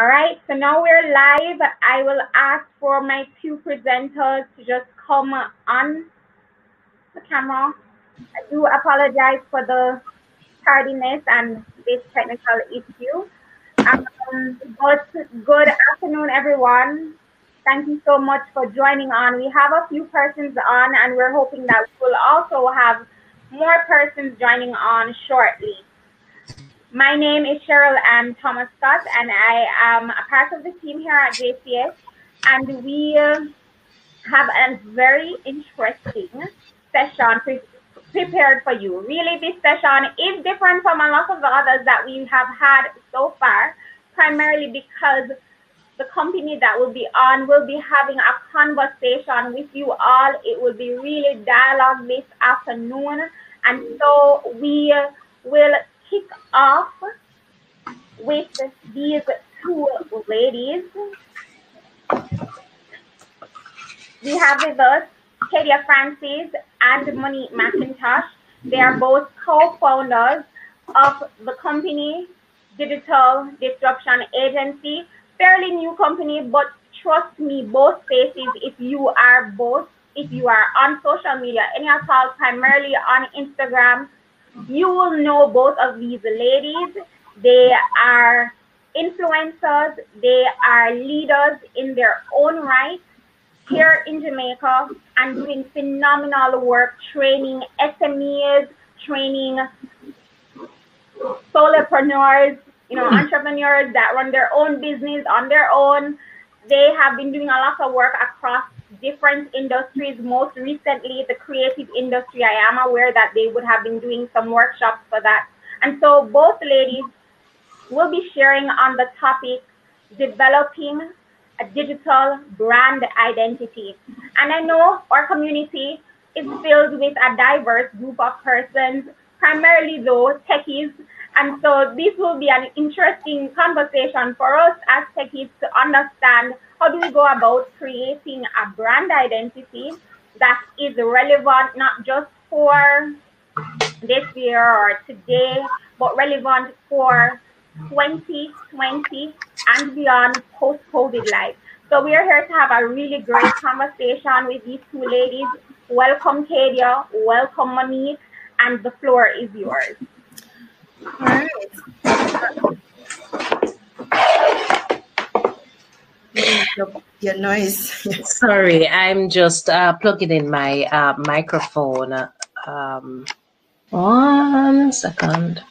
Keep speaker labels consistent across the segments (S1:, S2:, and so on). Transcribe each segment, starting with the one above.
S1: All right, so now we're live. I will ask for my two presenters to just come on the camera. I do apologize for the tardiness and this technical issue. But good afternoon, everyone. Thank you so much for joining on. We have a few persons on, and we're hoping that we will also have more persons joining on shortly. My name is Cheryl M. Thomas Scott, and I am a part of the team here at JCS, and we have a very interesting session prepared for you. Really, this session is different from a lot of the others that we have had so far, primarily because the company that will be on will be having a conversation with you all. It will be really dialogue this afternoon, and so we will kick off with these two ladies. We have with us Kadia Francis and Monique McIntosh. They are both co-founders of the company Digital Disruption Agency. Fairly new company, but trust me, both faces, if you are on social media, any at all, primarily on Instagram, you will know both of these ladies. They are influencers, they are leaders in their own right here in Jamaica and doing phenomenal work training SMEs, training solopreneurs, entrepreneurs that run their own business on their own. They have been doing a lot of work across different industries. Most recently, the creative industry. I am aware that they would have been doing some workshops for that. And so both ladies will be sharing on the topic, developing a digital brand identity. And I know our community is filled with a diverse group of persons, primarily though techies. And so this will be an interesting conversation for us as techies to understand how do we go about creating a brand identity that is relevant not just for this year or today, but relevant for 2020 and beyond post-COVID life. So we are here to have a really great conversation with these two ladies. Welcome, Kadia. Welcome, Monique. And the floor is yours.
S2: All right. Your noise.
S3: Sorry, I'm just plugging in my microphone. 1 second.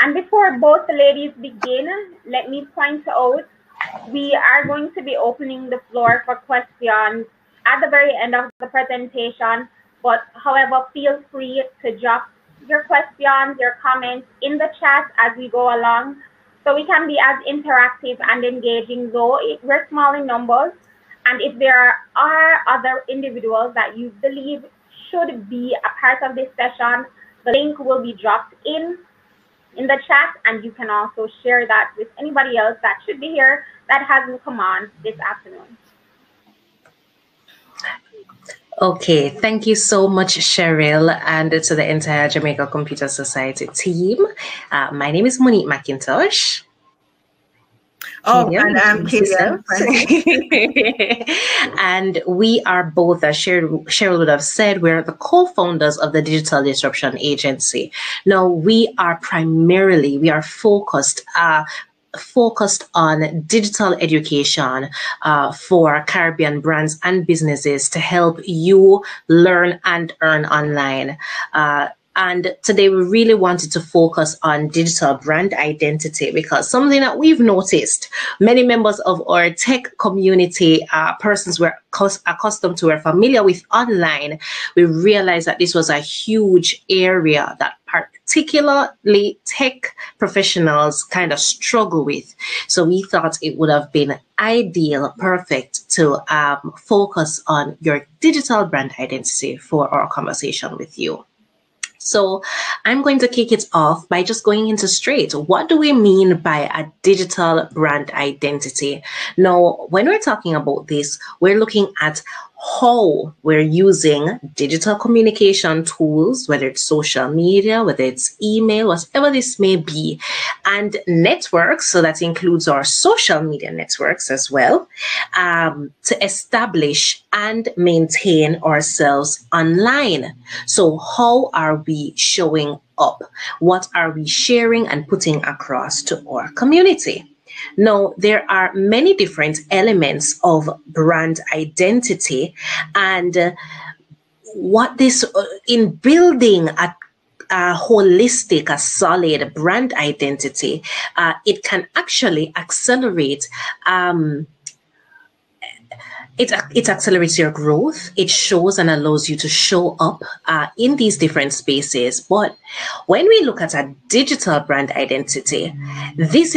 S1: And before both ladies begin, let me point out, we are going to be opening the floor for questions at the very end of the presentation. But however, feel free to drop your questions, your comments in the chat as we go along, so we can be as interactive and engaging, though we're small in numbers. And if there are other individuals that you believe should be a part of this session, the link will be dropped in the chat, and you can also share that with anybody else that should be here that hasn't come on this afternoon.
S3: Okay, thank you so much, Cheryl, and to the entire Jamaica Computer Society team. My name is Monique McIntosh.
S2: Oh, and I'm Kadia.
S3: And we are both, as Cheryl would have said, we're the co-founders of the Digital Disruption Agency. Now, we are focused on digital education for Caribbean brands and businesses to help you learn and earn online. And today we really wanted to focus on digital brand identity, because something that we've noticed, many members of our tech community, persons we're accustomed to, are familiar with online. We realized that this was a huge area that particularly tech professionals kind of struggle with. So we thought it would have been ideal, perfect to focus on your digital brand identity for our conversation with you. So I'm going to kick it off by just going into straight. What do we mean by a digital brand identity? Now, when we're talking about this, we're looking at how we're using digital communication tools, whether it's social media, whether it's email, whatever this may be, and networks, so that includes our social media networks as well, to establish and maintain ourselves online. So how are we showing up? What are we sharing and putting across to our community? Now, there are many different elements of brand identity, and what this in building a holistic, a solid brand identity, it can actually accelerate. It accelerates your growth. It shows and allows you to show up in these different spaces. But when we look at a digital brand identity, this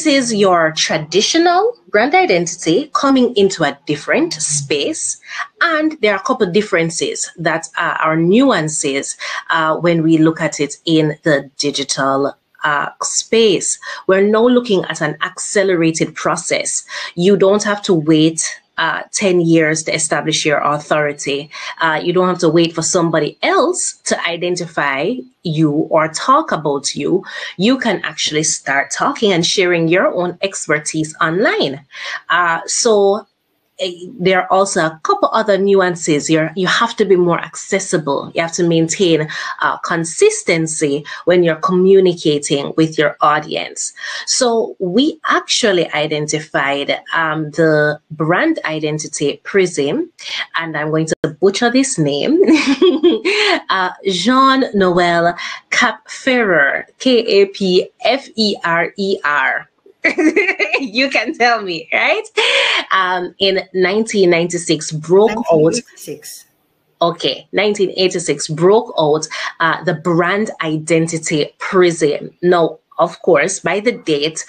S3: is your traditional brand identity coming into a different space. And there are a couple of differences that are nuances when we look at it in the digital space. We're now looking at an accelerated process. You don't have to wait 10 years to establish your authority. You don't have to wait for somebody else to identify you or talk about you. You can actually start talking and sharing your own expertise online. So there are also a couple other nuances. You have to be more accessible. You have to maintain consistency when you're communicating with your audience. So we actually identified the brand identity prism, and I'm going to butcher this name, Jean-Noel Kapferer, Kapferer. You can tell me, right? In 1996 broke 1986. Out. Okay, 1986 broke out the brand identity prism. Now, of course, by the date,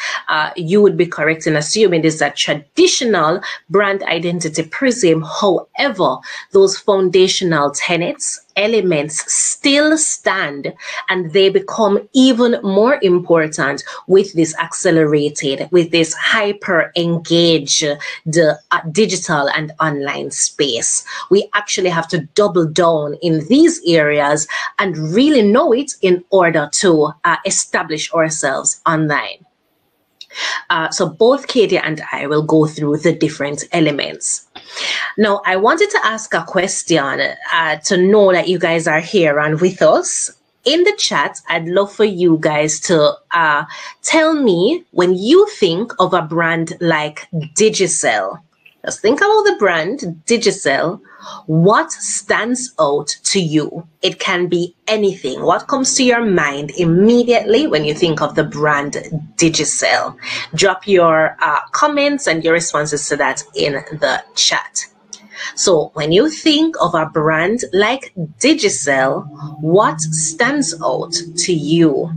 S3: you would be correct in assuming this is a traditional brand identity prism. However, those foundational tenets, elements still stand, and they become even more important with this accelerated, with this hyper engaged digital and online space. We actually have to double down in these areas and really know it in order to establish ourselves online. So both Kadia and I will go through the different elements. Now, I wanted to ask a question to know that you guys are here and with us. In the chat, I'd love for you guys to tell me, when you think of a brand like Digicel, just think about the brand Digicel, what stands out to you? It can be anything. What comes to your mind immediately when you think of the brand Digicel? Drop your comments and your responses to that in the chat. So when you think of a brand like Digicel, what stands out to you?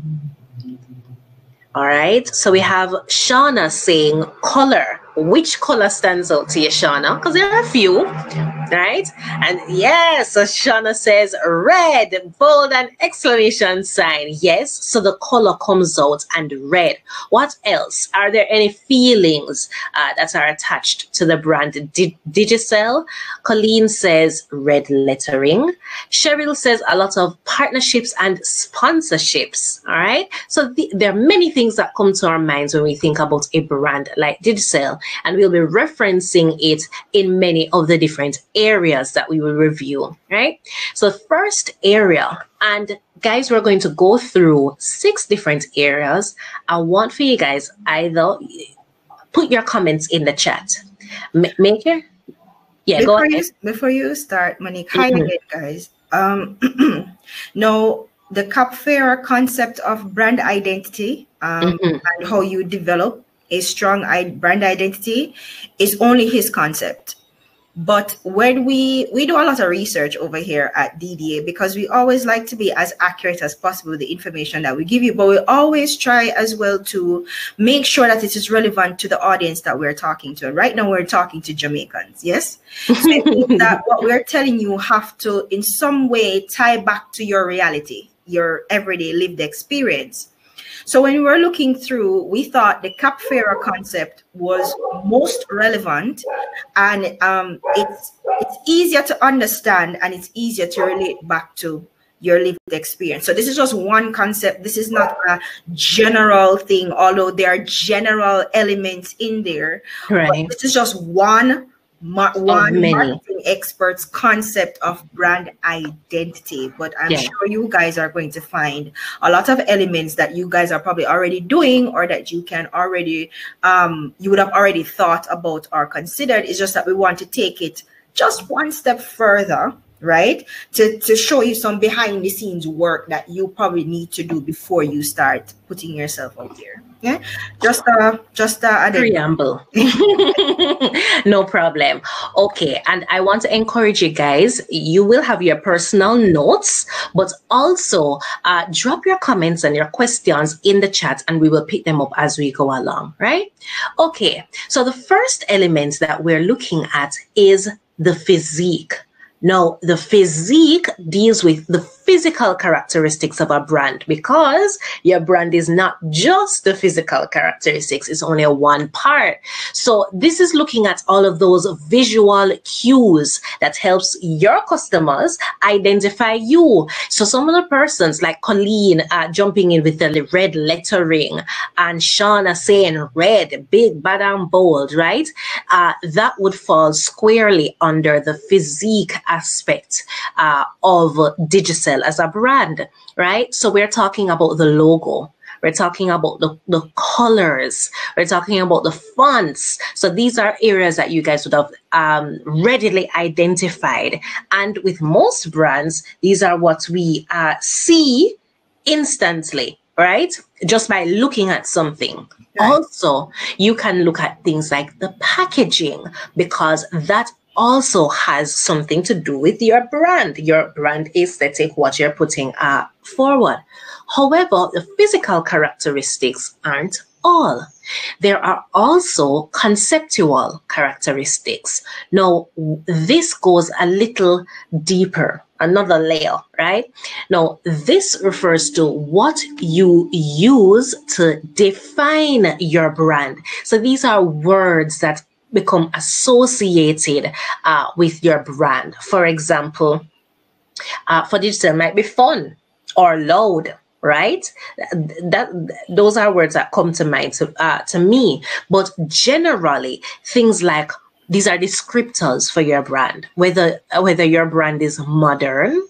S3: All right, so we have Shauna saying color. Which color stands out to you, Shauna? Because there are a few, right? And yes, so Shauna says red, bold and exclamation sign. Yes, so the color comes out and red. What else? Are there any feelings that are attached to the brand Digicel? Colleen says red lettering. Cheryl says a lot of partnerships and sponsorships. All right, so there are many things that come to our minds when we think about a brand like Digicel, and we'll be referencing it in many of the different areas that we will review, right? So first area, and guys, we're going to go through 6 different areas. I want for you guys either put your comments in the chat. Make it? Yeah, go ahead.
S2: Before you start, Monique, hi again, guys. No, the Kapferer concept of brand identity and how you develop a strong brand identity is only his concept. But when we do a lot of research over here at DDA, because we always like to be as accurate as possible with the information that we give you, but we always try as well to make sure that it is relevant to the audience that we're talking to. And right now we're talking to Jamaicans, yes? So it means that what we're telling you have to in some way tie back to your reality, your everyday lived experience. So when we were looking through, we thought the cap fairer concept was most relevant, and it's easier to understand and it's easier to relate back to your lived experience. So this is just one concept. This is not a general thing, although there are general elements in there.
S3: Right.
S2: But this is just one marketing expert's concept of brand identity. But I'm sure you guys are going to find a lot of elements that you guys are probably already doing, or that you can already you would have already thought about or considered. It's just that we want to take it just one step further, right? To show you some behind the scenes work that you probably need to do before you start putting yourself out there. Yeah, just a
S3: preamble. No problem. Okay, and I want to encourage you guys. You will have your personal notes, but also drop your comments and your questions in the chat, and we will pick them up as we go along. Right? Okay. So the first element that we're looking at is the physique. Now, the physique deals with the physical characteristics of a brand, because your brand is not just the physical characteristics, it's only one part. So this is looking at all of those visual cues that helps your customers identify you. So some of the persons like Colleen jumping in with the red lettering, and Shauna saying red, big, bad and bold, right? That would fall squarely under the physique aspect of Digicel as a brand, right? So we're talking about the logo. We're talking about the colors. We're talking about the fonts. So these are areas that you guys would have readily identified. And with most brands, these are what we see instantly, right? Just by looking at something. Right. Also, you can look at things like the packaging, because that also has something to do with your brand aesthetic, what you're putting forward. However, the physical characteristics aren't all. There are also conceptual characteristics. Now, this goes a little deeper, another layer, right? Now, this refers to what you use to define your brand. So these are words that become associated with your brand. For example, for Digicel might be fun or loud, right? Those are words that come to mind to me. But generally, things like these are descriptors for your brand. Whether your brand is modern,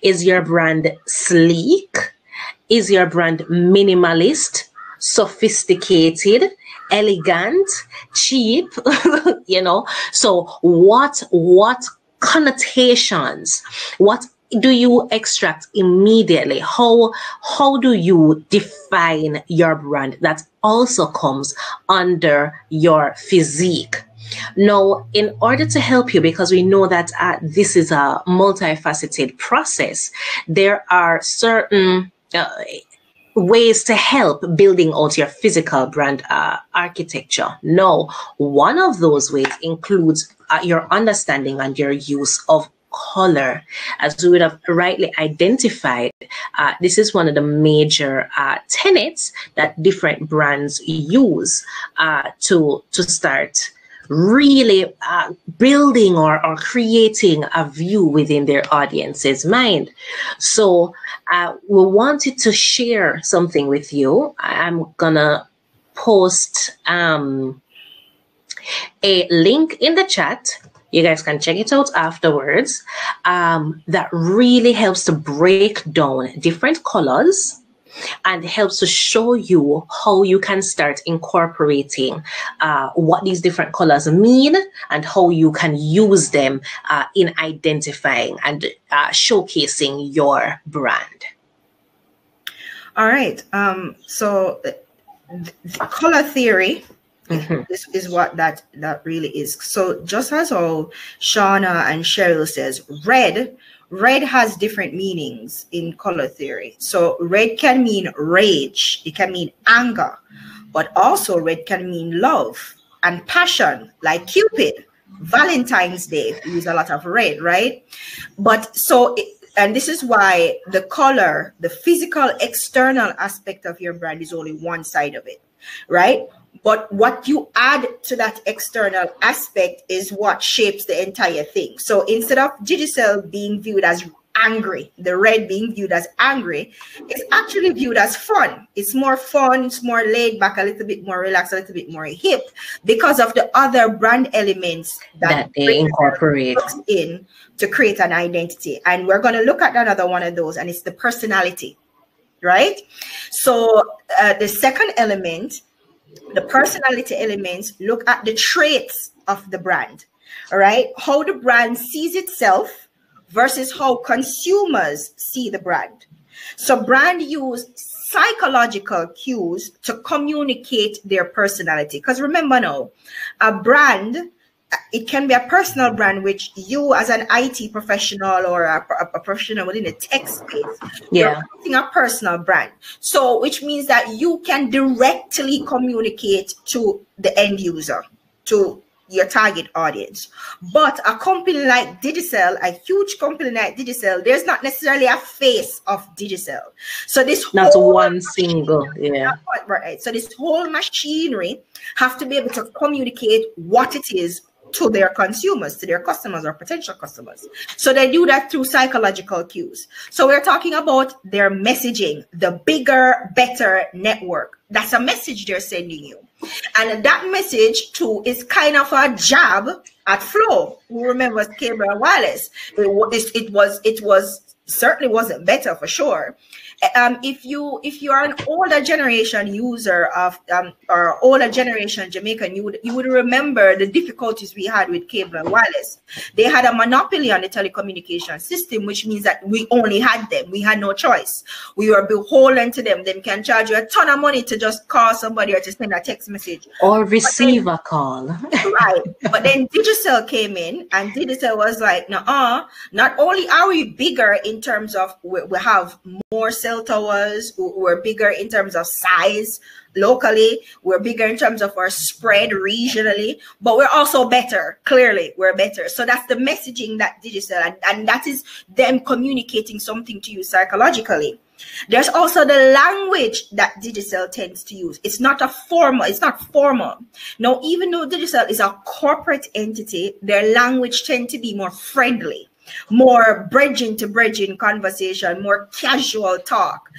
S3: is your brand sleek, is your brand minimalist, sophisticated, elegant, cheap, you know. So what connotations, what do you extract immediately? How do you define your brand? That also comes under your physique. Now, in order to help you, because we know that this is a multifaceted process, there are certain ways to help building out your physical brand architecture. Now, one of those ways includes your understanding and your use of color. As we would have rightly identified, this is one of the major tenets that different brands use to start really building or creating a view within their audience's mind. So we wanted to share something with you. I'm gonna post a link in the chat. You guys can check it out afterwards. That really helps to break down different colors and helps to show you how you can start incorporating what these different colors mean and how you can use them in identifying and showcasing your brand.
S2: All right. So the color theory, this is what that really is. So just as how Shauna and Cheryl says, red has different meanings in color theory. So red can mean rage, it can mean anger, but also red can mean love and passion, like Cupid. Valentine's Day, we use a lot of red, right? But so And this is why the color, the physical external aspect of your brand is only one side of it, right? But what you add to that external aspect is what shapes the entire thing. So instead of Digicel being viewed as angry, the red being viewed as angry, it's actually viewed as fun. It's more fun, it's more laid back, a little bit more relaxed, a little bit more hip, because of the other brand elements that
S3: they incorporate
S2: in to create an identity. And we're going to look at another one of those, and it's the personality, right? So the second element, the personality elements, look at the traits of the brand, all right? How the brand sees itself versus how consumers see the brand. So brand use psychological cues to communicate their personality. Because remember now, a brand, it can be a personal brand, which you as an IT professional or a professional within the tech space, you're creating a personal brand. So which means that you can directly communicate to the end user, to your target audience. But a company like Digicel, a huge company like Digicel, there's not necessarily a face of Digicel. So this
S3: not one single,
S2: right. So this whole machinery have to be able to communicate what it is to their consumers, to their customers or potential customers. So they do that through psychological cues. So we're talking about their messaging, the bigger, better network. That's a message they're sending you. And that message too is kind of a jab at Flow. Who remembers cable and wireless? It was certainly wasn't better for sure. If you are an older generation user of or older generation Jamaican, you would remember the difficulties we had with cable and wireless. They had a monopoly on the telecommunication system, which means that we only had them. We had no choice. We were beholden to them. They can charge you a ton of money to just call somebody or to send a text message
S3: or receive a call.
S2: Right. But then Digicel came in, and Digicel was like, "Nuh-uh, not only are we bigger in terms of we have more cell towers, we're bigger in terms of size locally, we're bigger in terms of our spread regionally, but we're also better. Clearly, we're better." So that's the messaging that Digicel, and that is them communicating something to you psychologically. There's also the language that Digicel tends to use. It's not formal. Now, even though Digicel is a corporate entity, their language tends to be more friendly, more bridging to bridging conversation, more casual talk.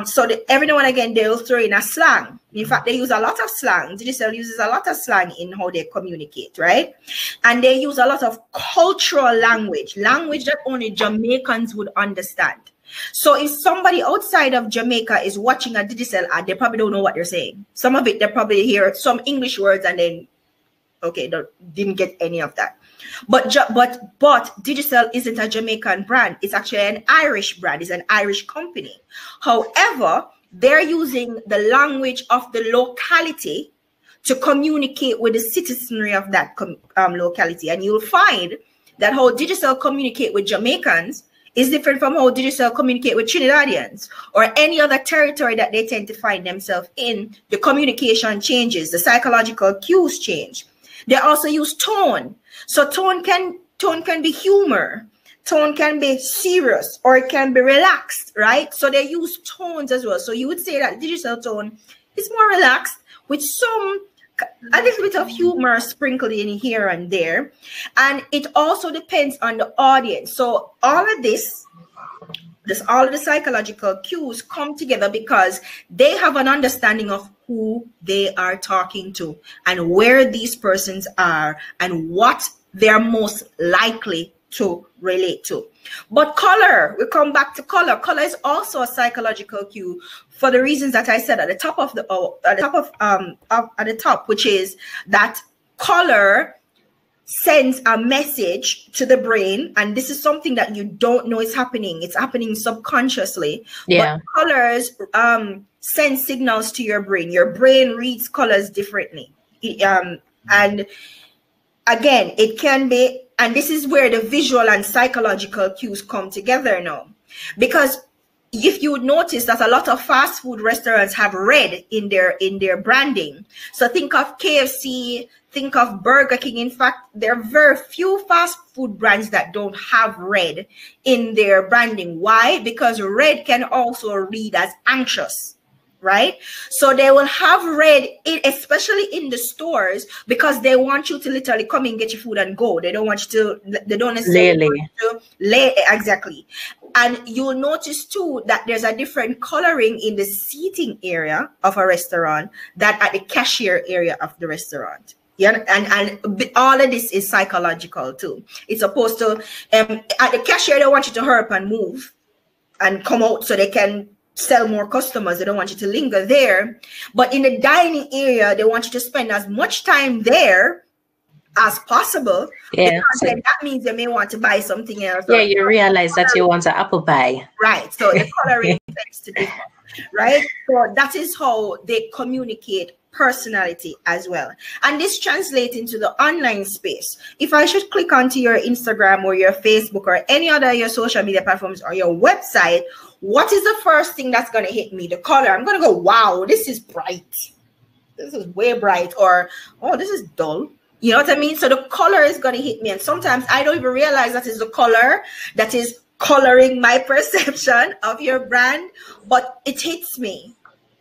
S2: So every now and again, they'll throw in a slang. In fact, they use a lot of slang. Digicel uses a lot of slang in how they communicate, right? And they use a lot of cultural language that only Jamaicans would understand. So if somebody outside of Jamaica is watching a Digicel ad, they probably don't know what they're saying. Some of it, they probably hear some English words and then, okay, didn't get any of that. But Digicel isn't a Jamaican brand. It's actually an Irish brand. It's an Irish company. However, they're using the language of the locality to communicate with the citizenry of that locality. And you'll find that how Digicel communicate with Jamaicans is different from how Digicel communicate with Trinidadians or any other territory that they tend to find themselves in. The communication changes, the psychological cues change. They also use tone. So tone can be humor, tone can be serious, or it can be relaxed, right? So they use tones as well. So you would say that Digicel tone is more relaxed with a little bit of humor sprinkled in here and there. And it also depends on the audience. So all of all of the psychological cues come together because they have an understanding of who they are talking to and where these persons are and what they're most likely to relate to. But color, we come back to color. Color is also a psychological cue for the reasons that I said at the top, which is that color sends a message to the brain, and this is something that you don't know is happening. It's happening subconsciously. Yeah. But colors send signals to your brain. Your brain reads colors differently. And again, it can be, and this is where the visual and psychological cues come together now. Because if you would notice that a lot of fast food restaurants have red in their branding. So think of KFC, think of Burger King. In fact, there are very few fast food brands that don't have red in their branding. Why? Because red can also read as anxious, right? So they will have red especially in the stores, because they want you to literally come and get your food and go. They don't want you to, they don't necessarily want you to lay, exactly. And you'll notice too that there's a different coloring in the seating area of a restaurant than at the cashier area of the restaurant. Yeah, and all of this is psychological too. It's supposed to, at the cashier, they want you to hurry up and move and come out so they can sell more customers. They don't want you to linger there. But in the dining area, they want you to spend as much time there as possible.
S3: Yeah,
S2: because then that means they may want to buy something else.
S3: Yeah, you realize that you want an apple pie.
S2: Right. So the coloring tends to differ. Right. So that is how they communicate personality as well. And this translates into the online space. If I should click onto your Instagram or your Facebook or any other your social media platforms or your website, what is the first thing that's going to hit me? The color. I'm going to go, wow, this is bright. This is way bright. Or, oh, this is dull. You know what I mean? So the color is going to hit me. And sometimes I don't even realize that is the color that is coloring my perception of your brand, but it hits me.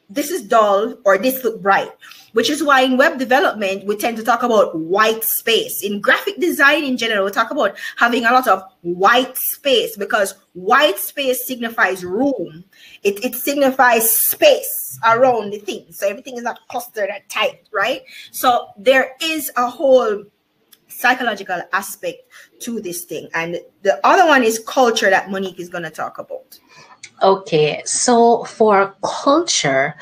S2: This is dull or this look bright, which is why in web development, we tend to talk about white space. In graphic design in general, we talk about having a lot of white space, because white space signifies room. It signifies space around the thing. So everything is not clustered and tight, right? So there is a whole psychological aspect to this thing. And the other one is culture that Monique is going to talk about.
S3: Okay, so for culture,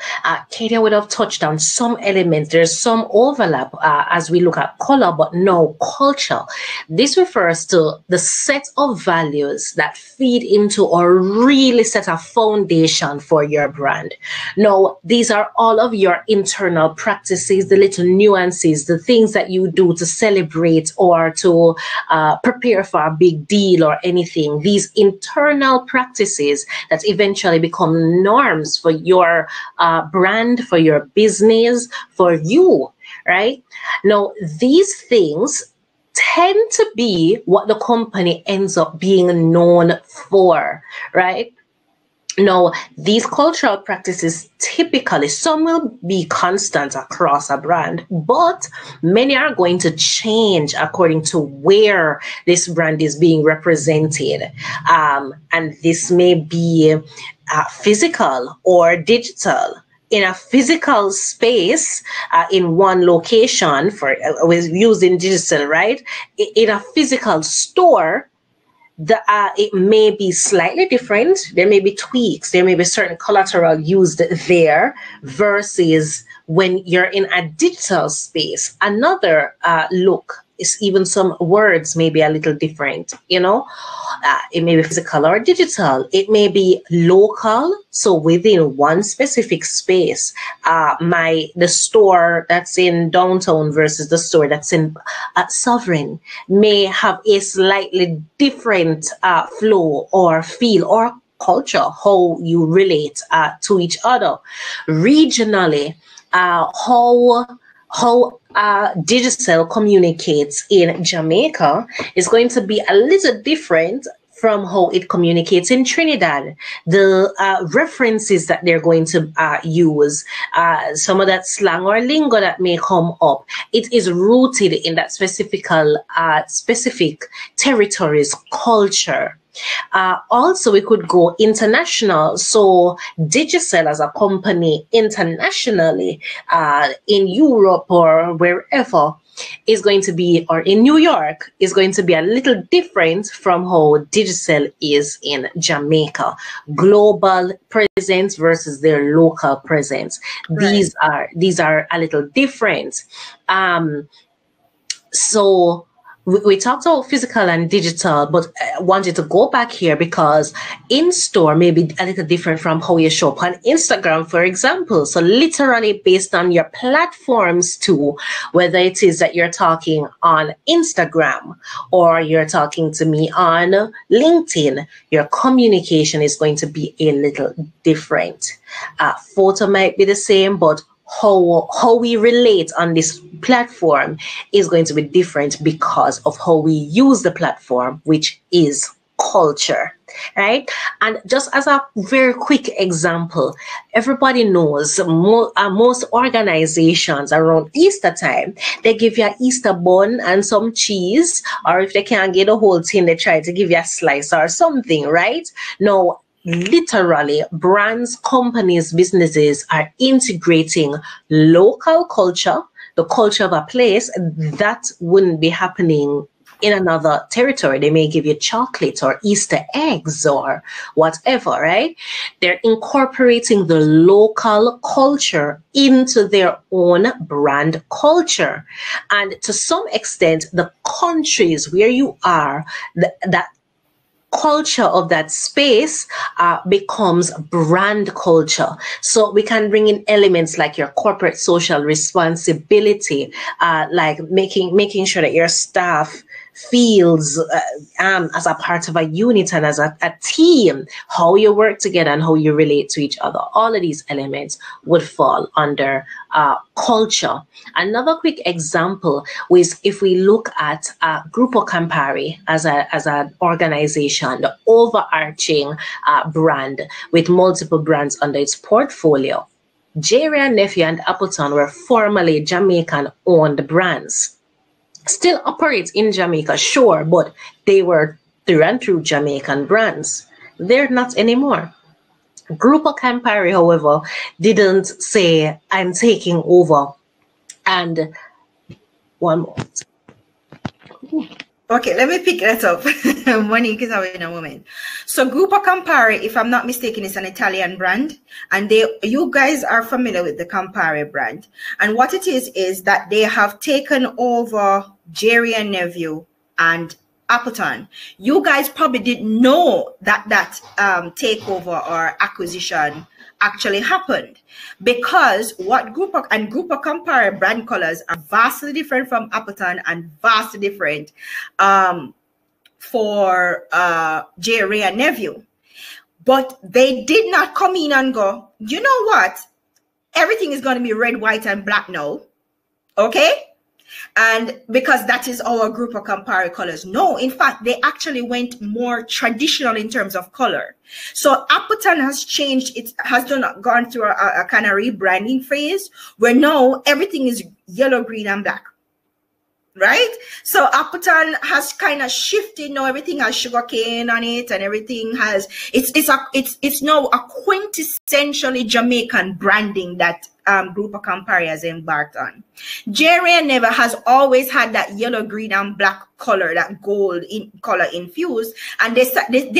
S3: Kadia would have touched on some elements. There's some overlap as we look at color, but no culture. This refers to the set of values that feed into or really set a foundation for your brand. Now, these are all of your internal practices, the little nuances, the things that you do to celebrate or to prepare for a big deal or anything. These internal practices that eventually become norms for your brand, for your business, for you, right? Now, these things tend to be what the company ends up being known for, right? Now, these cultural practices typically, some will be constant across a brand, but many are going to change according to where this brand is being represented. And this may be physical or digital. In a physical space, in one location, for we're using digital, right? In a physical store, it may be slightly different. There may be tweaks. There may be certain collateral used there versus when you're in a digital space. Another look is even some words may be a little different, you know. It may be physical or digital. It may be local, so within one specific space. The store that's in downtown versus the store that's in Sovereign may have a slightly different flow or feel or culture, how you relate to each other. Regionally, how digital communicates in Jamaica is going to be a little different from how it communicates in Trinidad. The references that they're going to use, some of that slang or lingo that may come up, it is rooted in that specific territory's culture. Also, we could go international. So Digicel as a company internationally in Europe or wherever is going to be, or in New York, is going to be a little different from how Digicel is in Jamaica. Global presence versus their local presence. Right. These are a little different. So we talked about physical and digital, but I wanted to go back here because in-store may be a little different from how you shop on Instagram, for example. So literally based on your platforms too, whether it is that you're talking on Instagram or you're talking to me on LinkedIn, your communication is going to be a little different. Photo might be the same, but how we relate on this platform is going to be different because of how we use the platform, which is culture, right? And just as a very quick example, everybody knows most organizations around Easter time, they give you an Easter bun and some cheese, or if they can't get the whole thing, they try to give you a slice or something, right? Now, literally, brands, companies, businesses are integrating local culture, the culture of a place that wouldn't be happening in another territory. They may give you chocolate or Easter eggs or whatever, right? They're incorporating the local culture into their own brand culture. And to some extent, the countries where you are, that culture of that space becomes brand culture. So we can bring in elements like your corporate social responsibility, like making sure that your staff feels as a part of a unit and as a team, how you work together and how you relate to each other. All of these elements would fall under culture. Another quick example is if we look at Grupo Campari as an organization, the overarching brand with multiple brands under its portfolio. Jerry and Nephew and Appleton were formerly Jamaican-owned brands. Still operate in Jamaica, sure, but they were through and through Jamaican brands. They're not anymore. Grupo Campari, however, didn't say, I'm taking over. And one more.
S2: Okay, let me pick that up. Monique is having a moment. So Grupo Campari, if I'm not mistaken, is an Italian brand. And you guys are familiar with the Campari brand. And what it is that they have taken over Jerry and Nephew and Appleton. You guys probably didn't know that takeover or acquisition actually happened, because what Grupo Campari brand colors are vastly different from Appleton and vastly different for Jerry and Nephew. But they did not come in and go, you know what? Everything is going to be red, white, and black now. Okay? And because that is our Grupo Campari colors. No, in fact, they actually went more traditional in terms of color. So Appleton has changed. It has gone through a kind of rebranding phase where now everything is yellow, green, and black. Right? So Appleton has kind of shifted. Now everything has sugarcane on it, and everything has it's now a quintessentially Jamaican branding that Grupo Campari has embarked on. Jerry and Nephew has always had that yellow, green, and black color, that gold in color infused, and they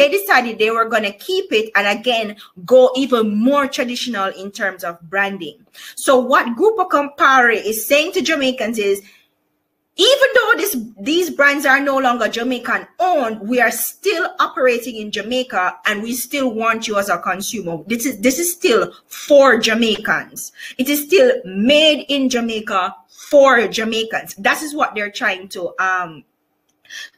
S2: decided they were going to keep it and again go even more traditional in terms of branding. So what Grupo Campari is saying to Jamaicans is, even though these brands are no longer Jamaican owned, we are still operating in Jamaica, and we still want you as a consumer. This is still for Jamaicans. It is still made in Jamaica for Jamaicans. That is what they're trying to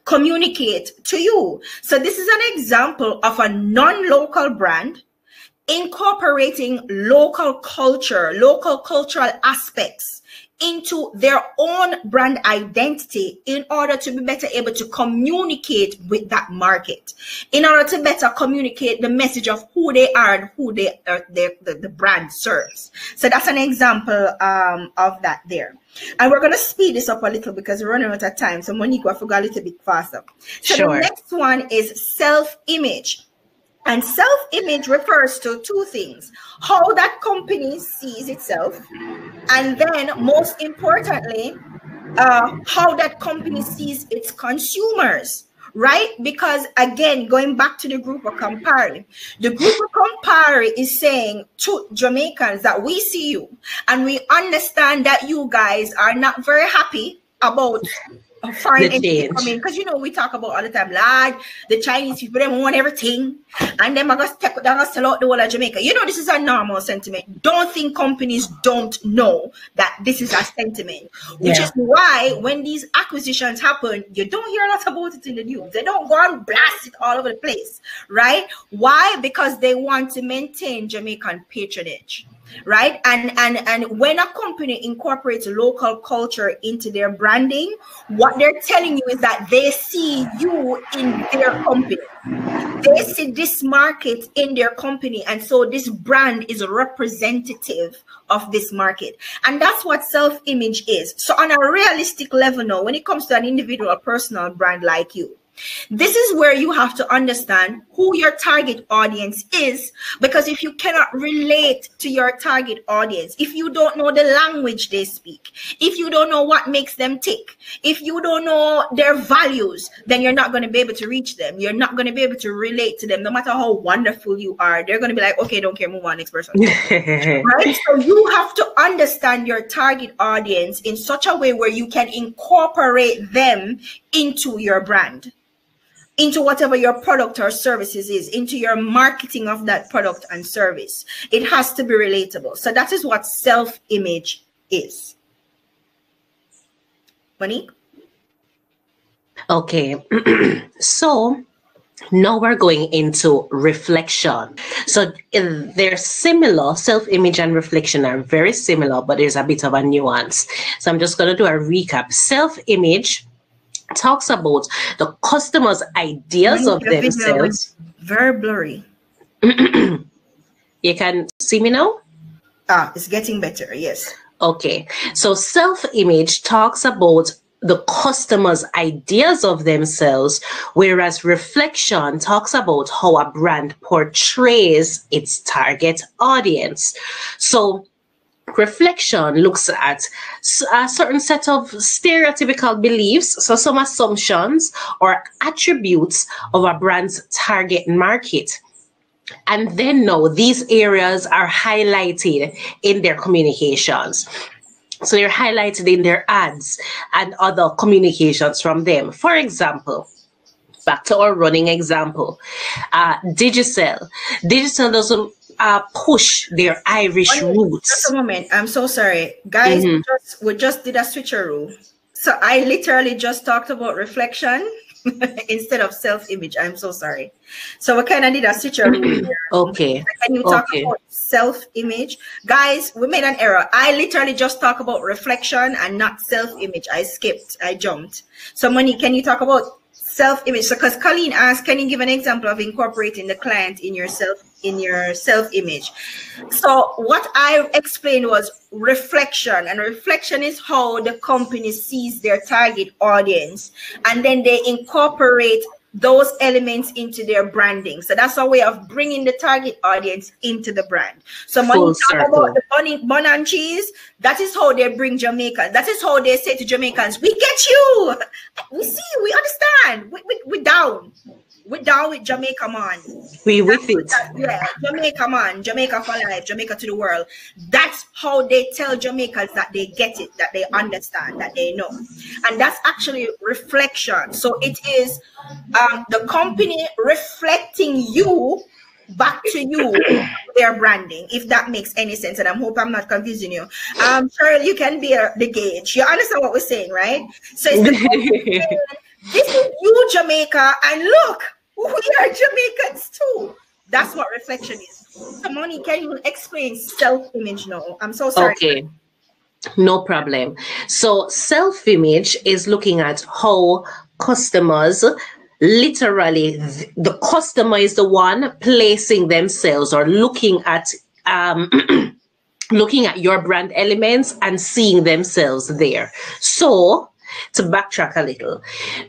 S2: communicate to you. So this is an example of a non-local brand incorporating local culture, local cultural aspects into their own brand identity in order to be better able to communicate with that market, in order to better communicate the message of who they are and who the brand serves. So that's an example of that there. And we're going to speed this up a little because we're running out of time. So Monique, I forgot a little bit faster. So sure. The next one is self-image. And self-image refers to two things: how that company sees itself, and then most importantly, how that company sees its consumers, right? Because again, going back to the Grupo Campari, the Grupo Campari is saying to Jamaicans that we see you and we understand that you guys are not very happy about foreign
S3: The
S2: entity
S3: change.
S2: coming, because you know we talk about all the time, lad, the Chinese people, they want everything, and them are gonna sell out the whole of Jamaica. You know, this is a normal sentiment. Don't think companies don't know that this is a sentiment, which is why when these acquisitions happen, you don't hear a lot about it in the news. They don't go and blast it all over the place, right? Why? Because they want to maintain Jamaican patronage. Right, and when a company incorporates local culture into their branding, what they're telling you is that they see you in their company. They see this market in their company, and so this brand is representative of this market, and that's what self-image is. So on a realistic level now, when it comes to an individual personal brand like you, this is where you have to understand who your target audience is, because if you cannot relate to your target audience, if you don't know the language they speak, if you don't know what makes them tick, if you don't know their values, then you're not going to be able to reach them. You're not going to be able to relate to them. No matter how wonderful you are, they're going to be like, okay, don't care, move on, next person. Right? So you have to understand your target audience in such a way where you can incorporate them into your brand, into whatever your product or services is, into your marketing of that product and service. It has to be relatable. So that is what self-image is. Monique?
S3: Okay. So now we're going into reflection. So they're similar. Self-image and reflection are very similar, but there's a bit of a nuance. So I'm just going to do a recap. Self-image talks about the customer's ideas of themselves.
S2: Very blurry.
S3: You can see me now?
S2: It's getting better, yes.
S3: Okay. So self-image talks about the customer's ideas of themselves, whereas reflection talks about how a brand portrays its target audience. So reflection looks at a certain set of stereotypical beliefs, so some assumptions or attributes of a brand's target market. And then now these areas are highlighted in their communications. So they're highlighted in their ads and other communications from them. For example, back to our running example, Digicel. Digicel doesn't push their Irish roots.
S2: Just a moment. I'm so sorry. Guys, we just did a switcheroo. So I literally just talked about reflection instead of self-image. I'm so sorry. So we kind of did a switcheroo.
S3: Okay.
S2: Can you talk about self-image? Guys, we made an error. I literally just talked about reflection and not self-image. I jumped. So Monique, can you talk about self-image? So because Colleen asked, can you give an example of incorporating the client in your self-image? So what I explained was reflection, and reflection is how the company sees their target audience, and then they incorporate those elements into their branding. So that's a way of bringing the target audience into the brand. So when you talk about the bun and cheese, that is how they bring Jamaica. That is how they say to Jamaicans, we get you. We see you. We understand. We down. We're down with Jamaica, man.
S3: We with it.
S2: Yeah, Jamaica, man. Jamaica for life. Jamaica to the world. That's how they tell Jamaicans that they get it, that they understand, that they know. And that's actually reflection. So it is the company reflecting you back to you, their branding, if that makes any sense. And I hope I'm not confusing you. Cheryl, you can be the gauge. You understand what we're saying, right? So it's the company saying, this is you, Jamaica, and look, we are Jamaicans too. That's what reflection is. So Monique, can you explain self-image now? I'm so sorry.
S3: Okay, no problem. So self-image is looking at how customers, literally the customer is the one placing themselves or looking at looking at your brand elements and seeing themselves there. So to backtrack a little,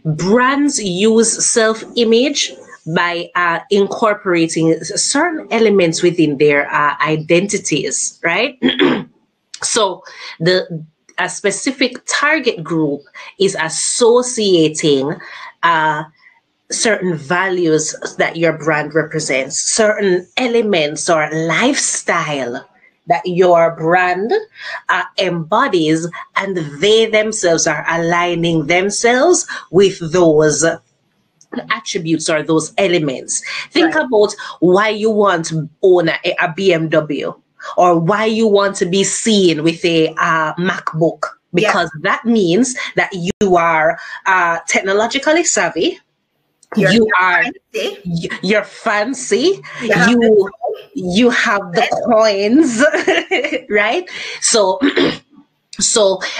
S3: brands use self-image by incorporating certain elements within their identities, right? So a specific target group is associating certain values that your brand represents, certain elements or lifestyle that your brand embodies, and they themselves are aligning themselves with those attributes or those elements. Think about why you want to own a BMW, or why you want to be seen with a MacBook, because that means that you are technologically savvy. You're fancy. You have the coins, right? So,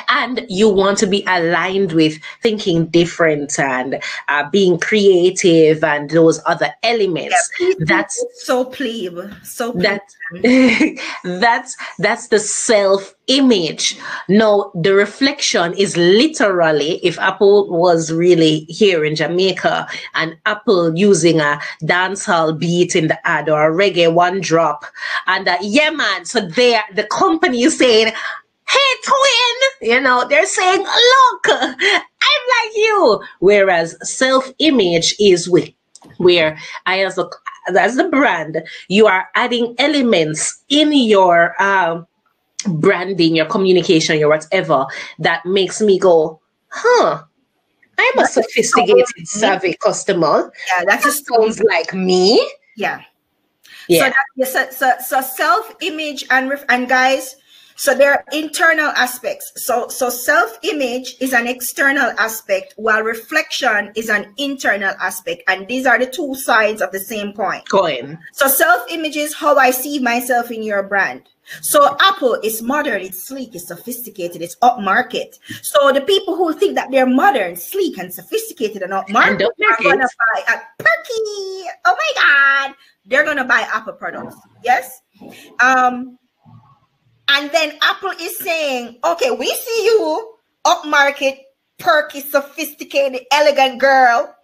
S3: and you want to be aligned with thinking different and being creative and those other elements. That's
S2: so plebe.
S3: That's the self-image. No, the reflection is literally, if Apple was really here in Jamaica and Apple using a dancehall beat in the ad or a reggae one drop, and yeah man, so the company is saying, hey twin, they're saying, look, I'm like you. Whereas self-image is where I, as the brand, you are adding elements in your branding, your communication, your whatever, that makes me go, I'm a sophisticated, savvy customer.
S2: Yeah, that just
S3: sounds like me.
S2: Yeah. So self-image and guys, so there are internal aspects. So self-image is an external aspect, while reflection is an internal aspect. And these are the two sides of the same coin. So self-image is how I see myself in your brand. So Apple is modern, it's sleek, it's sophisticated, it's upmarket. So the people who think that they're modern, sleek, and sophisticated and upmarket are going to buy a perky. Oh my God. They're going to buy Apple products. Yes. And then Apple is saying, okay, we see you, upmarket, perky, sophisticated, elegant girl,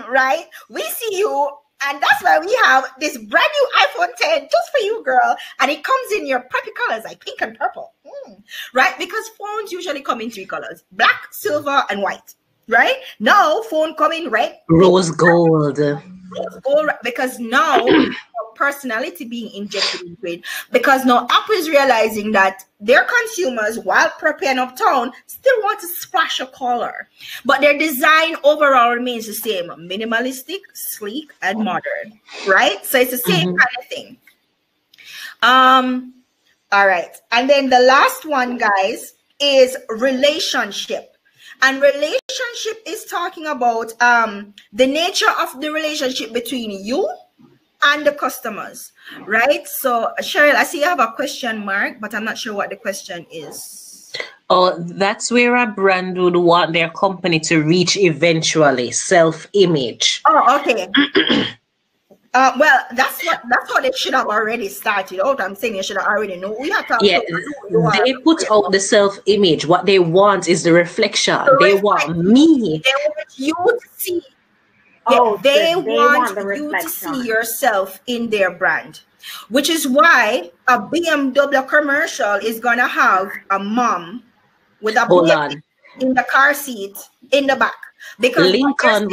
S2: right? We see you, and that's why we have this brand new iPhone 10 just for you, girl. And it comes in your preppy colors like pink and purple, right? Because phones usually come in 3 colors, black, silver, and white, right? Now, phone come in red.
S3: Rose gold.
S2: Because now personality being injected into it, because now Apple is realizing that their consumers, while preppy and uptown, still want to splash a color, but their design overall remains the same: minimalistic, sleek, and modern, right? So it's the same kind of thing. All right, and then the last one, guys, is relationship. And relationship is talking about the nature of the relationship between you and the customers, right? So Cheryl, I see you have a question mark, but I'm not sure what the question is.
S3: Oh, that's where a brand would want their company to reach eventually, self-image.
S2: Oh, okay. Well, that's how they should have already started out. I'm saying you should have already know. We have to.
S3: Yeah, they put out the self-image. What they want is the reflection. They want me.
S2: They want you to see. They want you to see yourself in their brand, which is why a BMW commercial is gonna have a mom with a baby in the car seat in the back. Because
S3: Lincoln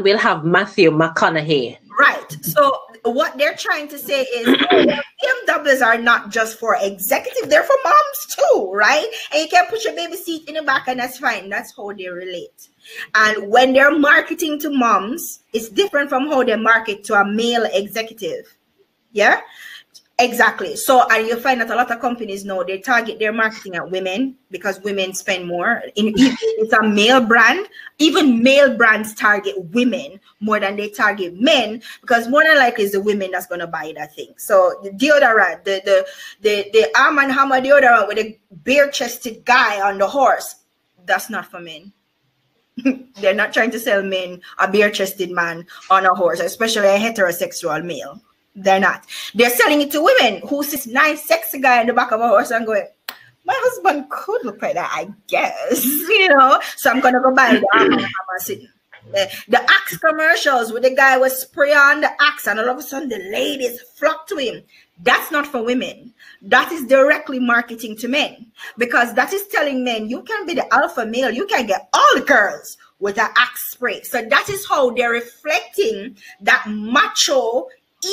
S3: will have Matthew McConaughey.
S2: Right. So what they're trying to say is BMWs are not just for executives, they're for moms too, right? And you can put your baby seat in the back and that's fine. That's how they relate. And when they're marketing to moms, it's different from how they market to a male executive. Yeah. Exactly. So, and you'll find that a lot of companies know they target their marketing at women because women spend more. It's a male brand. Even male brands target women more than they target men, because more than likely it's the women that's going to buy that thing. So the deodorant, the Arm & Hammer deodorant with a bare-chested guy on the horse, that's not for men. They're not trying to sell men a bare-chested man on a horse, especially a heterosexual male. They're not. They're selling it to women who see this nice, sexy guy in the back of a horse and going, my husband could look like that, I guess, So I'm going to go buy the Arm & Hammer sitting. The Axe commercials with the guy was spray on the Axe and all of a sudden the ladies flock to him. That's not for women. That is directly marketing to men, because that is telling men you can be the alpha male. You can get all the girls with an Axe spray. So that is how they're reflecting that macho,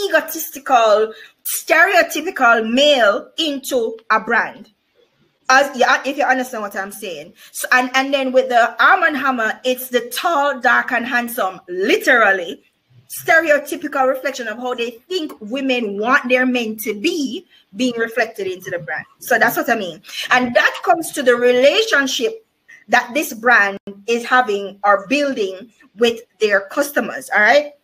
S2: egotistical, stereotypical male into a brand. If you understand what I'm saying. So, and then with the Arm & Hammer, it's the tall, dark, and handsome, literally stereotypical reflection of how they think women want their men to be being reflected into the brand. So that's what I mean. And that comes to the relationship that this brand is having or building with their customers. All right.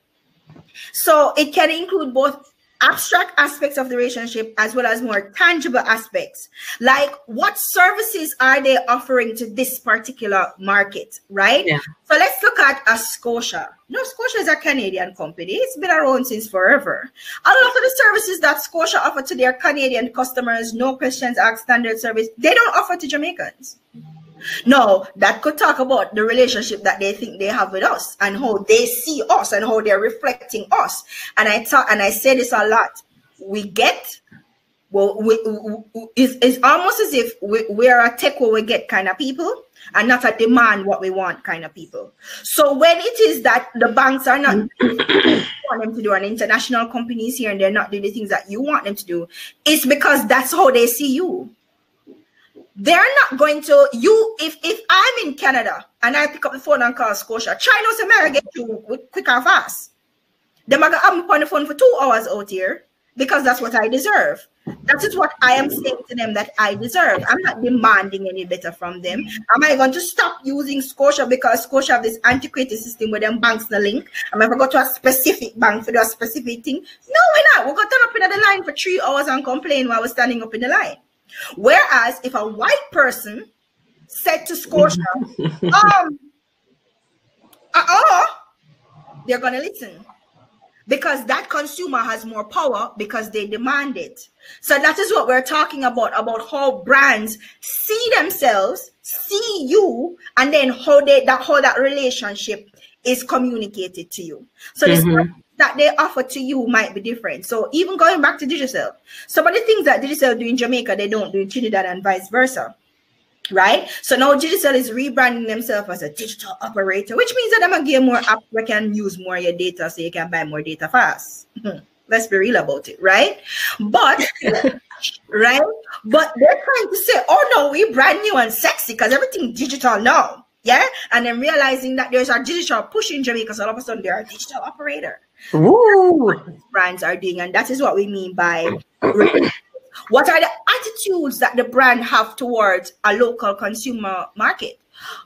S2: So it can include both abstract aspects of the relationship as well as more tangible aspects, like what services are they offering to this particular market, right? Yeah. So let's look at a Scotia. No, Scotia is a Canadian company. It's been around since forever. A lot of the services that Scotia offer to their Canadian customers, no questions asked standard service, they don't offer to Jamaicans. No, that could talk about the relationship that they think they have with us and how they see us and how they're reflecting us. And I say this a lot. It's almost as if we are a take what we get kind of people and not a demand what we want kind of people. So when it is that the banks are not want them to do, and international companies here and they're not doing the things that you want them to do, it's because that's how they see you. They're not going to, if I'm in Canada and I pick up the phone and call Scotia, China knows America get you quick and fast. They're going to have me on the phone for 2 hours out here because that's what I deserve. That is what I am saying to them that I deserve. I'm not demanding any better from them. Am I going to stop using Scotia because Scotia have this antiquated system where them banks the link? Am I going to go to a specific bank for do a specific thing? No, we're not. We're going to turn up in the line for 3 hours and complain while we're standing up in the line. Whereas if a white person said to Scotia, they're going to listen because that consumer has more power because they demand it. So that is what we're talking about how brands see themselves, see you, and then how that relationship is communicated to you. So that they offer to you might be different. So even going back to Digicel, some of the things that Digicel do in Jamaica, they don't do in Trinidad and vice versa, right? So now Digicel is rebranding themselves as a digital operator, which means that they're going to give more apps where can use more of your data so you can buy more data fast. Let's be real about it, right? But, right? But they're trying to say, oh no, we brand new and sexy because everything digital now. Yeah, and then realizing that there's a digital push in Jamaica, so all of a sudden they're a digital operator. Ooh. Brands are doing, and that is what we mean by what are the attitudes that the brand have towards a local consumer market.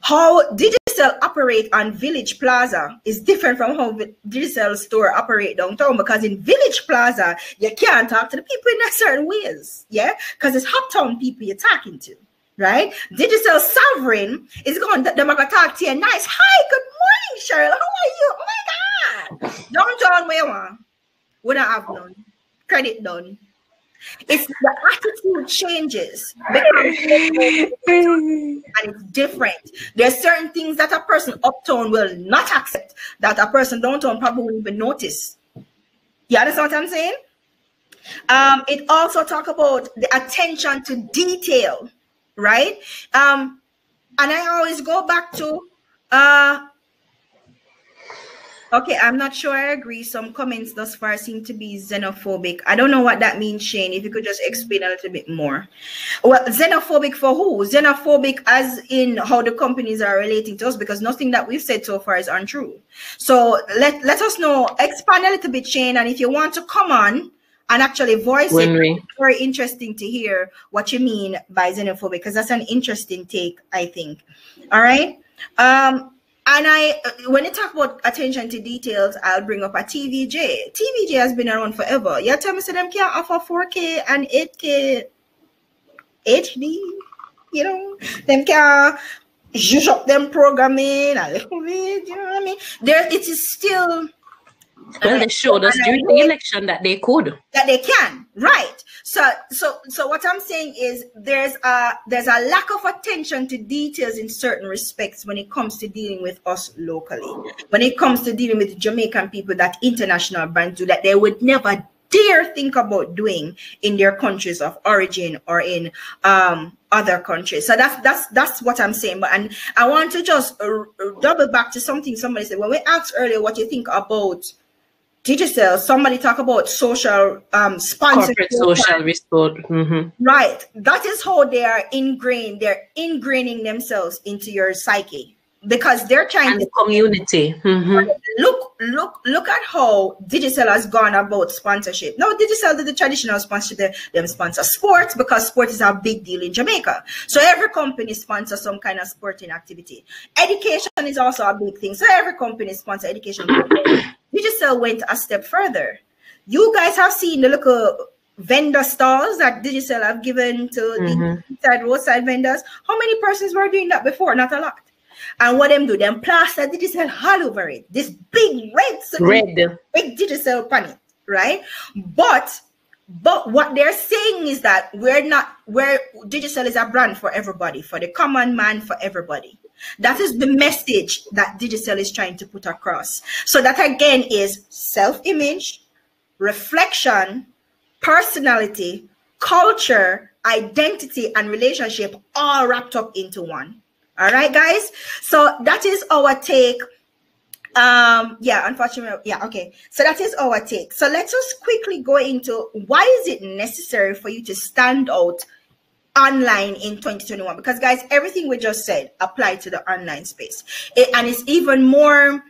S2: How Digicel operate on Village Plaza is different from how Digicel store operate downtown, because in Village Plaza you can't talk to the people in a certain ways, yeah, because it's uptown people you're talking to. Right? Digicel Sovereign is going to talk to you nice. Hi, good morning, Cheryl. How are you? Oh my God. Downtown where you want. We don't have none. Credit done. It's the attitude changes and it's different. There's certain things that a person uptown will not accept that a person downtown probably won't even notice. You understand what I'm saying? It also talk about the attention to detail. Right? And I always go back to, okay, I'm not sure I agree. Some comments thus far seem to be xenophobic. I don't know what that means, Shane. If you could just explain a little bit more. Well, xenophobic for who? Xenophobic as in how the companies are relating to us, because nothing that we've said so far is untrue. So let us know, expand a little bit, Shane, and if you want to come on and actually voice it. It's very interesting to hear what you mean by xenophobic, because that's an interesting take, I think. All right. And when you talk about attention to details, I'll bring up a TVJ. TVJ has been around forever. You tell me, so them can't offer 4K and 8K HD, you know, them can't zhuzh up them programming a little bit, you know what I mean? It is still.
S3: Well, they showed us during the election that they could.
S2: That they can, right? So what I'm saying is there's a lack of attention to details in certain respects when it comes to dealing with us locally. When it comes to dealing with Jamaican people that international brands do, that they would never dare think about doing in their countries of origin or in other countries. So that's what I'm saying. And I want to just double back to something somebody said when we asked earlier what you think about Digicel, somebody talk about social sponsorship.
S3: Corporate social response.
S2: Right. That is how they are ingrained. They're ingraining themselves into your psyche because they're trying to
S3: community.
S2: Look at how Digicel has gone about sponsorship. Now, Digicel did the traditional sponsorship. Them sponsor sports because sport is a big deal in Jamaica. So every company sponsors some kind of sporting activity. Education is also a big thing. So every company sponsors education. Digicel went a step further. You guys have seen the local vendor stalls that Digicel have given to the roadside vendors. How many persons were doing that before? Not a lot. And what them do? Them plaster Digicel all over it. This big big Digicel pan it, right? But what they're saying is that where Digicel is a brand for everybody, for the common man, for everybody. That is the message that Digicel is trying to put across. So that again is self-image, reflection, personality, culture, identity, and relationship all wrapped up into one. All right, guys. So that is our take. Unfortunately, okay. So that is our take. So let us quickly go into why is it necessary for you to stand out online in 2021? Because guys, everything we just said applied to the online space, and it's even more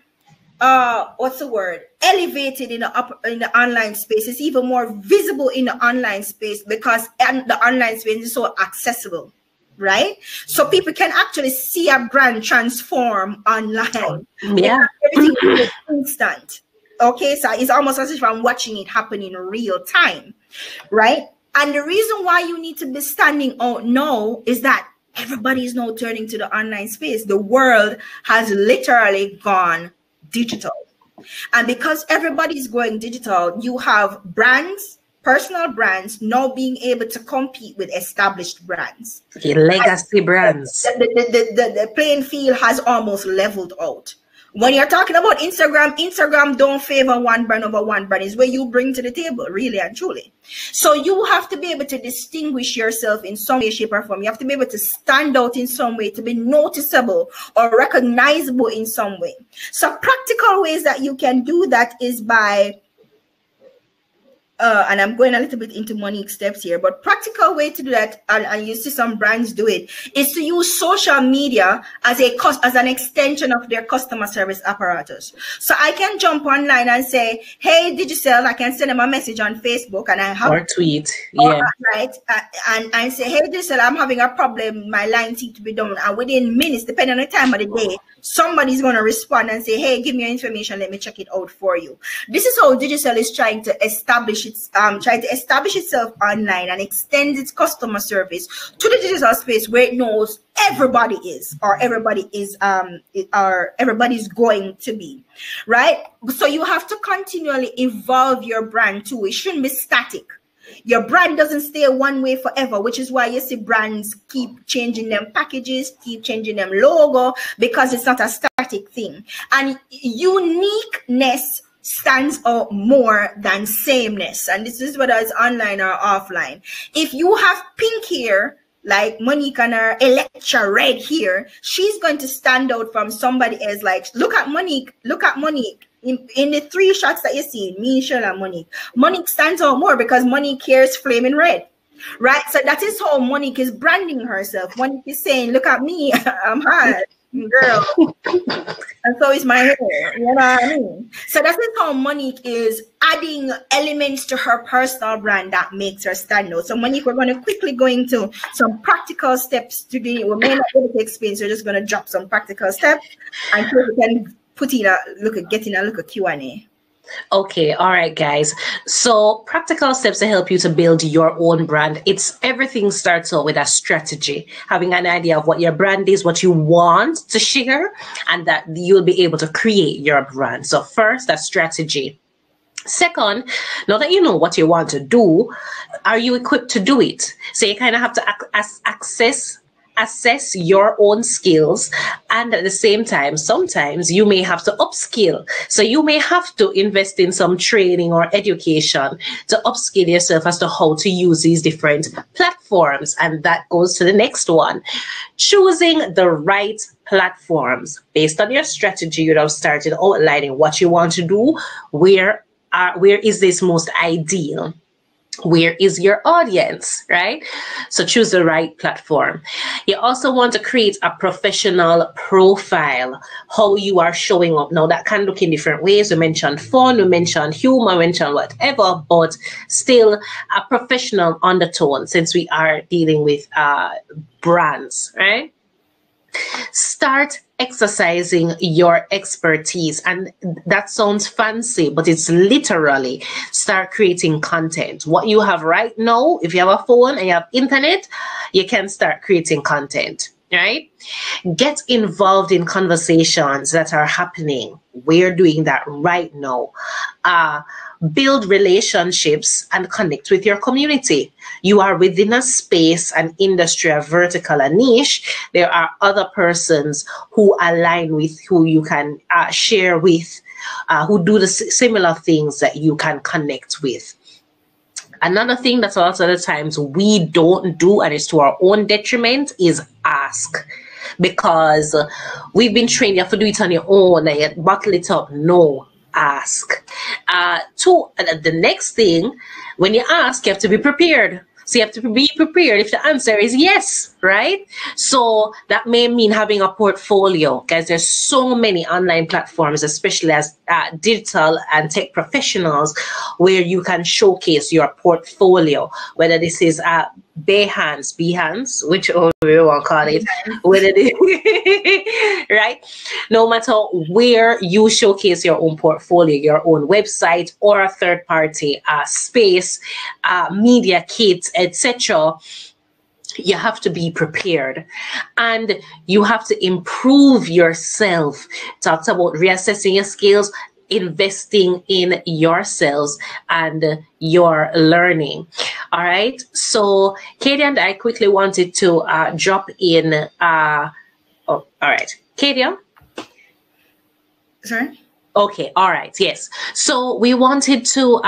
S2: elevated in the online space. It's even more visible in the online space because the online space is so accessible, right? So people can actually see a brand transform online.
S3: Yeah,
S2: everything is instant. Okay, so it's almost as if I'm watching it happen in real time, right? And the reason why you need to be standing out now is that everybody is now turning to the online space. The world has literally gone digital. And because everybody's going digital, you have brands, personal brands, now being able to compete with established brands.
S3: Legacy brands.
S2: The playing field has almost leveled out. When you're talking about Instagram don't favor one brand over one brand. Is where you bring to the table, really and truly. So you have to be able to distinguish yourself in some way, shape, or form. You have to be able to stand out in some way, to be noticeable or recognizable in some way. So practical ways that you can do that is by and I'm going a little bit into Monique steps here, but practical way to do that, and you see some brands do it, is to use social media as an extension of their customer service apparatus. So I can jump online and say, hey, Digicel, I can send them a message on Facebook and I have
S3: or tweet, yeah,
S2: right, and say, hey, Digicel, I'm having a problem, my line seems to be down, and within minutes, depending on the time of the day, somebody's going to respond and say, hey, give me your information, let me check it out for you. This is how Digicel is trying to establish itself online and extend its customer service to the digital space where it knows everybody is, or everybody's going to be, right? So you have to continually evolve your brand too. It shouldn't be static. Your brand doesn't stay one way forever, which is why you see brands keep changing them packages, keep changing them logo, because it's not a static thing. And uniqueness stands out more than sameness. And this is whether it's online or offline. If you have pink hair, like Monique and her Electra red here, she's going to stand out from somebody else. Like, look at Monique. In the three shots that you see, me, Michelle, and Monique, Monique stands out more because Monique hair is flaming red, right? So that is how Monique is branding herself. Monique is saying, look at me, I'm hot, girl. And so is my hair, you know what I mean? So that is how Monique is adding elements to her personal brand that makes her stand out. So Monique, we're going to quickly go into some practical steps to do. We may not be able to explain, so we're just going to drop some practical steps and so we can getting a look at Q&A.
S3: Okay, all right, guys. So practical steps to help you to build your own brand. Everything starts out with a strategy, having an idea of what your brand is, what you want to share, and that you'll be able to create your brand. So first, a strategy. Second, now that you know what you want to do, are you equipped to do it? So you kind of have to assess your own skills, and at the same time, sometimes you may have to upskill. So you may have to invest in some training or education to upskill yourself as to how to use these different platforms. And that goes to the next one. Choosing the right platforms. Based on your strategy, you have started outlining what you want to do, where where is this most ideal? Where is your audience, right? So choose the right platform. You also want to create a professional profile, how you are showing up. Now that can look in different ways. We mentioned fun, we mentioned humor, we mentioned whatever, but still a professional undertone since we are dealing with brands, right? Start exercising your expertise. And that sounds fancy, but it's literally start creating content. What you have right now, if you have a phone and you have internet, you can start creating content, right? Get involved in conversations that are happening. We're doing that right now. Build relationships and connect with your community. You are within a space, an industry, a vertical, a niche. There are other persons who align with, who you can share with, who do the similar things that you can connect with. Another thing that a lot of the times we don't do, and it's to our own detriment, is ask. Because we've been trained, you have to do it on your own, and you bottle it up. No, ask. The next thing, when you ask, you have to be prepared. So you have to be prepared if the answer is yes, right? So that may mean having a portfolio. Guys, there's so many online platforms, especially as digital and tech professionals, where you can showcase your portfolio, whether this is Behance, whichever you want to call it, whether it, right? No matter where you showcase your own portfolio, your own website or a third-party space, media kits, etc., you have to be prepared and you have to improve yourself. Talked about reassessing your skills, investing in yourselves and your learning. All right. So Kadia and I quickly wanted to drop in. All right. Kadia?
S2: Sorry?
S3: Okay, all right, yes. So we wanted to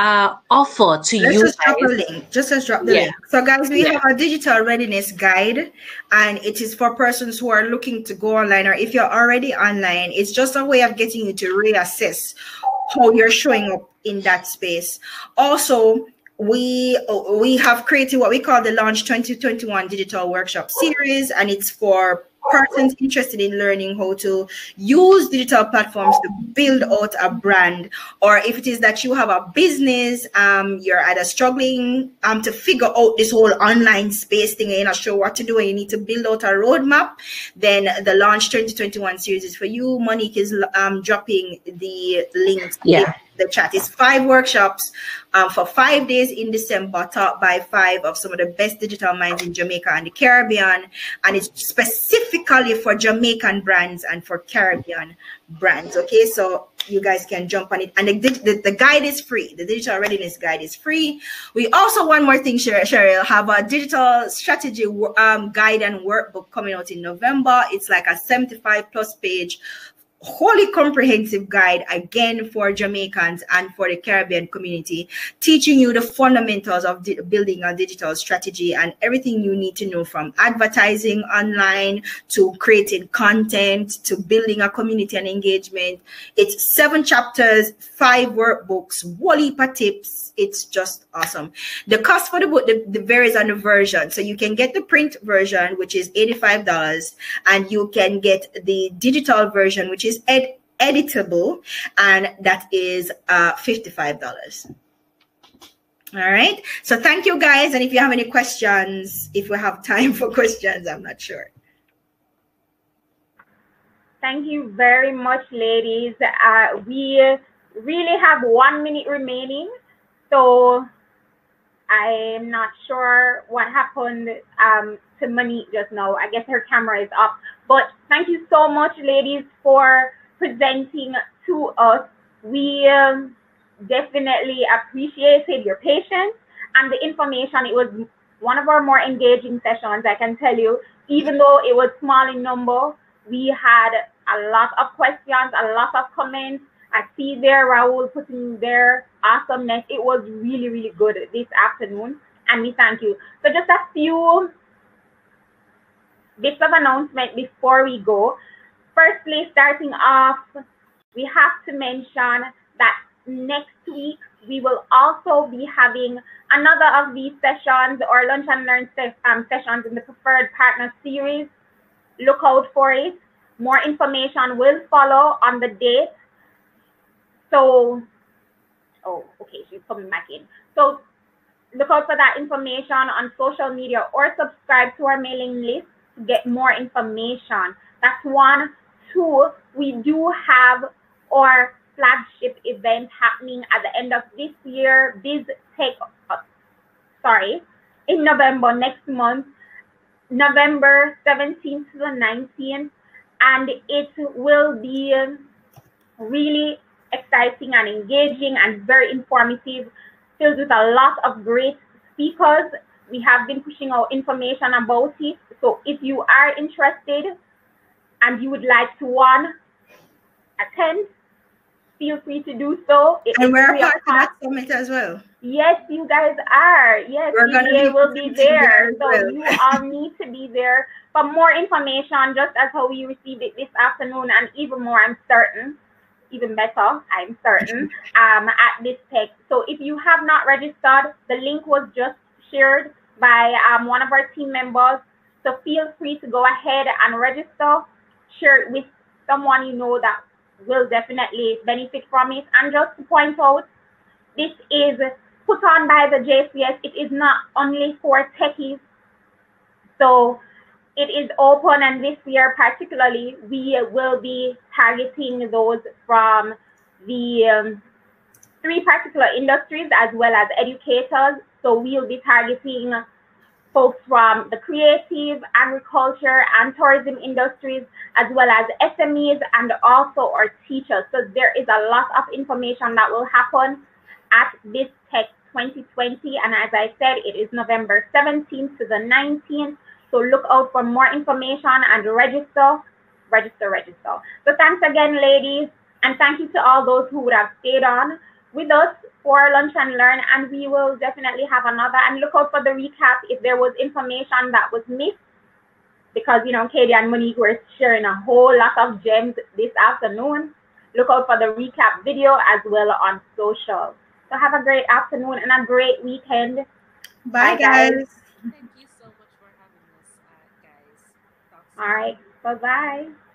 S3: offer to you
S2: Let's drop a link. Just drop the link. So guys, we have a digital readiness guide, and it is for persons who are looking to go online, or if you're already online, it's just a way of getting you to reassess how you're showing up in that space. Also, we have created what we call the Launch 2021 Digital Workshop Series, and it's for persons interested in learning how to use digital platforms to build out a brand, or if it is that you have a business, you're either struggling to figure out this whole online space thing and you're not sure what to do and you need to build out a roadmap, then the Launch 2021 series is for you. Monique is dropping the links in the chat. It's 5 workshops for 5 days in December, taught by 5 of some of the best digital minds in Jamaica and the Caribbean, and it's specifically for Jamaican brands and for Caribbean brands. Okay, so you guys can jump on it, and the guide is free. The digital readiness guide is free. We also, one more thing, Cheryl, have a digital strategy guide and workbook coming out in November. It's like a 75+ page wholly comprehensive guide, again for Jamaicans and for the Caribbean community, teaching you the fundamentals of building a digital strategy and everything you need to know, from advertising online to creating content to building a community and engagement. It's 7 chapters, 5 workbooks, whole heap of tips. It's just awesome. The cost for the book the varies on the version. So you can get the print version, which is $85, and you can get the digital version, which is editable, and that is $55. All right. So thank you guys. And if you have any questions, if we have time for questions, I'm not sure.
S1: Thank you very much, ladies. We really have 1 minute remaining. So I'm not sure what happened to Monique just now. I guess her camera is up. But thank you so much, ladies, for presenting to us. We definitely appreciated your patience and the information. It was one of our more engaging sessions, I can tell you. Even though it was small in number, we had a lot of questions, a lot of comments. I see there Raul putting their awesomeness. It was really, really good this afternoon, and we thank you. So just a few bits of announcement before we go. Firstly, starting off, we have to mention that next week, we will also be having another of these sessions or lunch and learn sessions in the preferred partner series. Look out for it. More information will follow on the date. So, oh, okay, she's coming back in. So look out for that information on social media or subscribe to our mailing list to get more information. That's one. Two, we do have our flagship event happening at the end of this year, in November, next month, November 17th to the 19th, and it will be really exciting and engaging and very informative, filled with a lot of great speakers. We have been pushing out information about it. So if you are interested and you would like to attend, feel free to do so.
S2: And we're a part of that summit as well.
S1: Yes, you guys are. Yes, EDA will be there. So you all need to be there. For more information, just as how we received it this afternoon, and even more, I'm certain, even better, I'm certain, at this tech. So if you have not registered, the link was just shared by one of our team members. So feel free to go ahead and register, share it with someone you know that will definitely benefit from it. And just to point out, this is put on by the JCS. It is not only for techies. So it is open, and this year particularly, we will be targeting those from the 3 particular industries as well as educators. So we'll be targeting folks from the creative, agriculture, and tourism industries, as well as SMEs and also our teachers. So there is a lot of information that will happen at this Tech 2020. And as I said, it is November 17th to the 19th. So look out for more information and register. So thanks again, ladies. And thank you to all those who would have stayed on with us for Lunch and Learn. And we will definitely have another. And look out for the recap if there was information that was missed. Because, you know, Kadia and Monique were sharing a whole lot of gems this afternoon. Look out for the recap video as well on social. So have a great afternoon and a great weekend.
S2: Bye, guys.
S4: Thank you so much for having us, guys.
S1: All right. Bye-bye.